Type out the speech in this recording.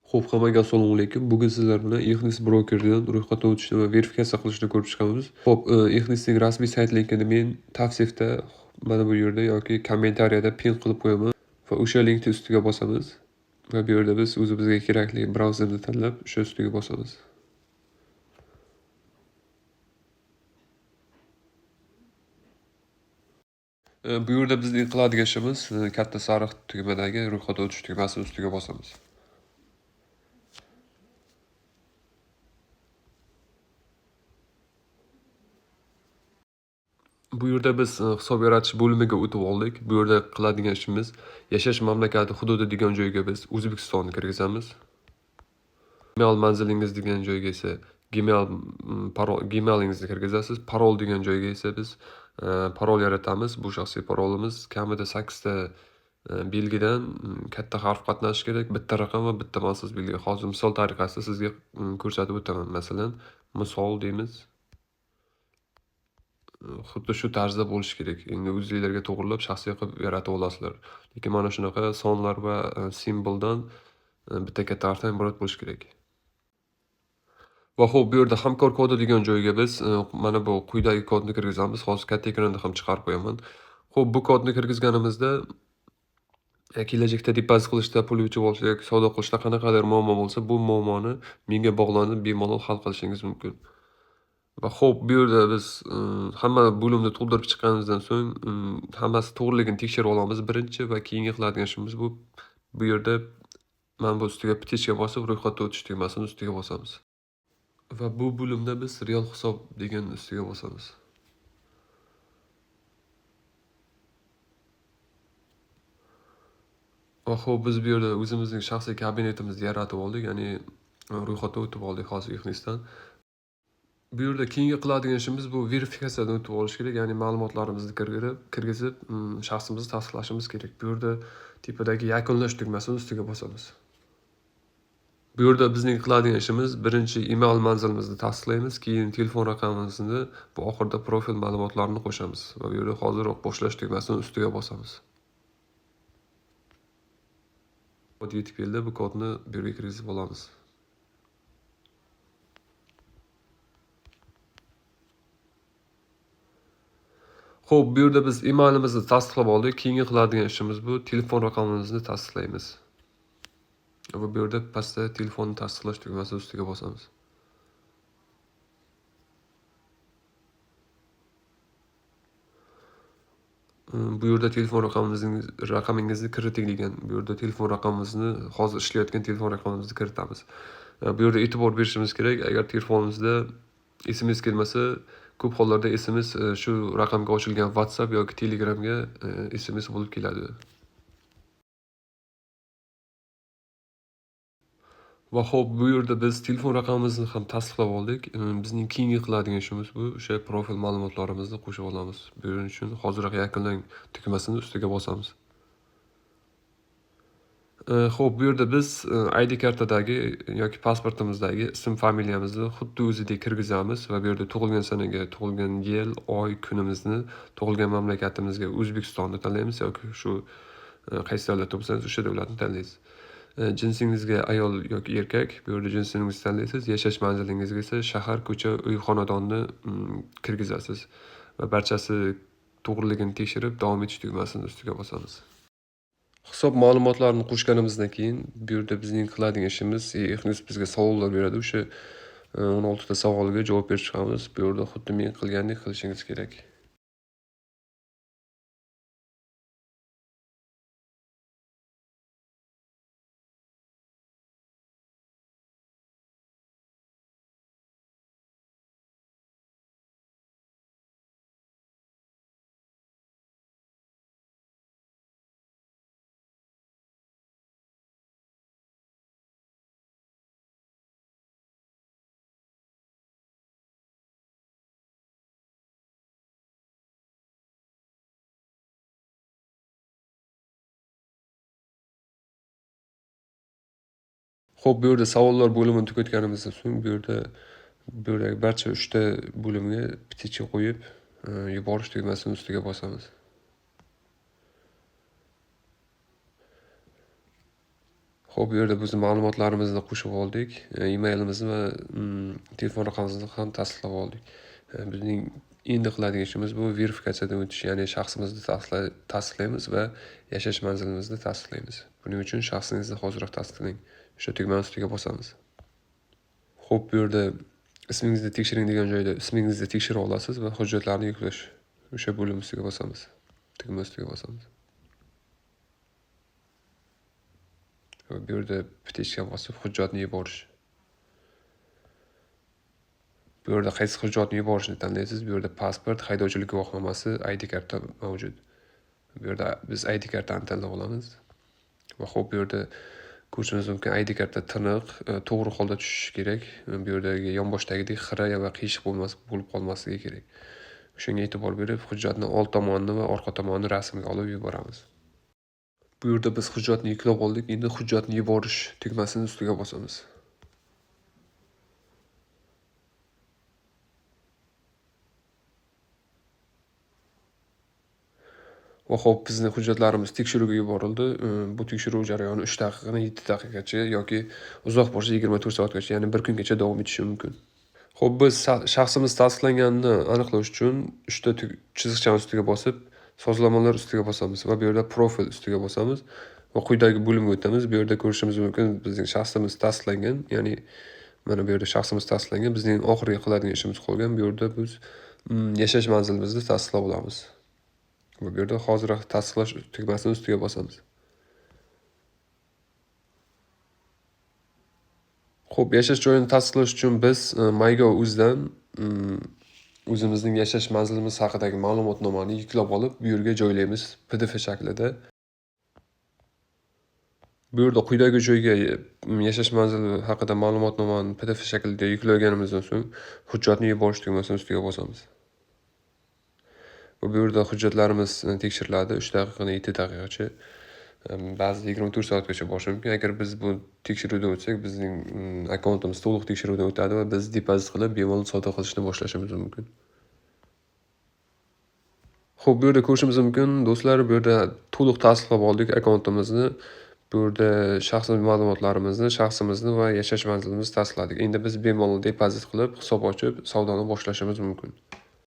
Xo'p, hammaga assalomu alaykum. Bugun sizlar bilan Ixnis brokerdan ro'yxatdan o'tishni va verifikatsiya qilishni ko'rib chiqamiz. Xo'p, Ixnisning rasmiy sayt linkini men tavsifda mana bu yerda yoki kommentariyada pin qilib qo'yaman va o'sha linkni ustiga bosamiz va bu yerda biz o'zimizga kerakli brauzerni tanlab o'sha ustiga bosamiz. Bu yerda bizning qiladigan ishimiz katta sariq tugmadagi ro'yxatdan o'tish tugmasini ustiga bosamiz. Bu yerda biz hisob yaratish bo'limiga o'tib oldik. Bu yerda qiladigan ishimiz yashash mamlakati hududi degan joyga biz O'zbekistonni kirgizamiz. Gmail manzilingiz degan joyga esa Gmailingizni kirgizasiz. Parol degan joyga esa biz parol yaratamiz. Bu shaxsiy parolimiz kamida 8 ta belgidan katta harf qatnashishi kerak. Bitta raqam va bitta maxsus belgi. Hozir misol tariqasida sizga ko'rsatib o'taman. Masalan, misol deymiz. Xuddi shu tarzda bo'lishi kerak. Endi o'zingizlarga to'g'rilab shaxsiy qilib yaratib olasizlar. Lekin mana shunaqa sonlar va simvoldan bitta katta harfdan iborat bo'lishi kerak. Va xo'p, bu yerda hamkor kodi degan joyga biz mana bu quyidagi kodni kirgizamiz. Hozir katta ekranda ham chiqarib qo'yaman. Xo'p, bu kodni kirgizganimizda kelajakda depozit qilishda, pul yutib olishda yoki savdo qilishda qanaqadir muammo bo'lsa, bu muammoni menga bog'lanib bemalol hal qilishingiz mumkin. Va xo'p, bu yerda biz hamma bo'limni to'ldirib chiqqanimizdan so'ng hammasi to'g'riligini tekshirib olamiz birinchi va keyingi qiladigan ishimiz bu yerda mana bu ustiga птичка bosib ro'yxatdan o'tish tugmasini ustiga bosamiz. Va bu bo'limda biz real hisob degan ustiga bosamiz. Va xo'p, biz bu yerda o'zimizning shaxsiy kabinetimizni yaratib oldik, ya'ni ro'yxatdan o'tib oldik hozir Ixnisdan. Bu yerda keyingi qiladigan ishimiz bu verifikatsiyadan o'tib olish kerak, ya'ni ma'lumotlarimizni kirgizib, shaxsimizni tasdiqlashimiz kerak. Bu yerda tepadagi yakunlash tugmasini ustiga bosamiz. Bu yerda bizning qiladigan ishimiz birinchi email manzilimizni tasdiqlaymiz, keyin telefon raqamimizni, bu oxirida profil ma'lumotlarini qo'shamiz va bu yerda hoziroq boshlash tugmasini ustiga bosamiz. Kod yetib keldi, bu kodni bu yerga kirgizib olamiz. Xo'p, bu yerda biz emailimizni tasdiqlab oldik. Keyingi qiladigan ishimiz bu telefon raqamimizni tasdiqlaymiz. Va bu yerda pastda telefonni tasdiqlash tugmasi ustiga bosamiz. Bu yerda telefon raqamingizni kiriting degan. Bu yerda telefon raqamimizni, hozir ishlayotgan telefon raqamimizni kiritamiz. Bu yerda e'tibor berishimiz kerak. Agar telefonimizda SMS kelmasa, ko'p hollarda SMS shu raqamga ochilgan WhatsApp yoki Telegramga SMS bo'lib keladi. Va xo'p, bu yerda biz telefon raqamimizni ham tasdiqlab oldik. Bizning keyingi qiladigan ishimiz bu o'sha profil ma'lumotlarimizni qo'shib olamiz. Buning uchun hoziroq yakunlang tugmasini ustiga bosamiz. Xo'p, bu yerda biz ID kartadagi yoki pasportimizdagi ism familiyamizni xuddi o'zidek kirgizamiz va bu yerda tug'ilgan sanaga, tug'ilgan yil, oy, kunimizni, tug'ilgan mamlakatimizga O'zbekistonni tanlaymiz yoki shu qaysi davlatda bo'lsangiz o'sha davlatni tanlaysiz. Jinsingizga ayol yoki erkak, bu yerda jinsingizni tanlaysiz. Yashash manzilingizga esa shahar, ko'cha, uy, xonadonni kirgizasiz va barchasi to'g'riligini tekshirib davom etish tugmasini ustiga bosamiz. Hisob ma'lumotlarini qo'shganimizdan keyin bu yerda bizning qiladigan ishimiz Ixnis bizga savollar beradi. O'sha 16 ta savolga javob berib chiqamiz. Bu yerda xuddi men qilgandek qilishingiz kerak. Xo'p, bu yerda savollar bo'limini tugatganimizdan so'ng bu yerdagi barcha 3 ta bo'limga птичка qo'yib, yuborish tugmasini ustiga bosamiz. Xo'p, bu yerda bizni ma'lumotlarimizni qo'shib oldik. Emailimizni va telefon raqamimizni ham tasdiqlab oldik. Bizning endi qiladigan ishimiz bu verifikatsiyadan o'tish, ya'ni shaxsimizni tasdiqlaymiz va yashash manzilimizni tasdiqlaymiz. Buning uchun shaxsingizni hoziroq tasdiqlang. O'sha tugmani ustiga bosamiz. Xo'p, bu yerda ismingizni tekshiring degan joyda ismingizni tekshira olasiz va hujjatlarni yuklash. O'sha bo'lim ustiga bosamiz. Tugma ustiga bosamiz. Bu yerda bitishga bosib hujjatni yuborish. Bu yerda qaysi hujjatni yuborishni tanlaysiz. Bu yerda pasport, haydovchilik guvohnomasi, ID karta mavjud. Bu yerda biz ID kartani tanlab olamiz. Va xo'p, bu yerda ko'rishingiz mumkin ID karta tiniq, to'g'ri holda tushishi kerak. Bu yerdagi yonboshdagidek xira va qiyshiq bo'lib qolmasligi kerak. Shunga e'tibor berib, hujjatni old tomonini va orqa tomonini rasmga olib yuboramiz. Bu yerda biz hujjatni yuklab oldik. Endi hujjatni yuborish tugmasini ustiga bosamiz. Va xo'p, bizning hujjatlarimiz tekshiruvga yuborildi. Bu tekshiruv jarayoni 3 daqiqadan 7 daqiqagacha yoki uzoq bo'lsa 24 soatgacha, ya'ni 1 kungacha davom etishi mumkin. Xo'p, biz shaxsimiz tasdiqlanganini aniqlash uchun 3 ta chiziqchani ustiga bosib, sozlamalar ustiga bosamiz va bu yerda profil ustiga bosamiz va quyidagi bo'limga o'tamiz. Bu yerda ko'rishingiz mumkin, bizning shaxsimiz tasdiqlangan, ya'ni mana bu yerda shaxsimiz tasdiqlangan. Bizning oxirgi qiladigan ishimiz qolgan. Bu yerda biz yashash manzilimizni tasdiqlab olamiz. Va bu yerda hoziroq tasdiqlash tugmasini ustiga bosamiz. Xo'p, yashash joyini tasdiqlash uchun biz MyGov.uzdan o'zimizning yashash manzilimiz haqidagi ma'lumotnomani yuklab olib, bu yerga joylaymiz PDF shaklida. Bu yerda quyidagi joyga yashash manzili haqida ma'lumotnomani PDF shaklida yuklaganimizdan so'ng hujjatni yuborish tugmasini ustiga bosamiz. Va bu yerda hujjatlarimiz tekshiriladi 3 daqiqadan 7 daqiqagacha. Ba'zida 24 soatgacha bo'lishi mumkin. Agar biz bu tekshiruvdan o'tsak, bizning akkauntimiz to'liq tekshiruvdan o'tadi va biz depozit qilib bemalol savdo qilishni boshlashimiz mumkin. Xo'p, bu yerda ko'rishingiz mumkin, do'stlar, bu yerda to'liq tasdiqlab oldik akkauntimizni. Bu yerda shaxsiy ma'lumotlarimizni, shaxsimizni va yashash manzilimizni tasdiqladik. Endi biz bemalol depozit qilib, hisob ochib, savdoni boshlashimiz mumkin.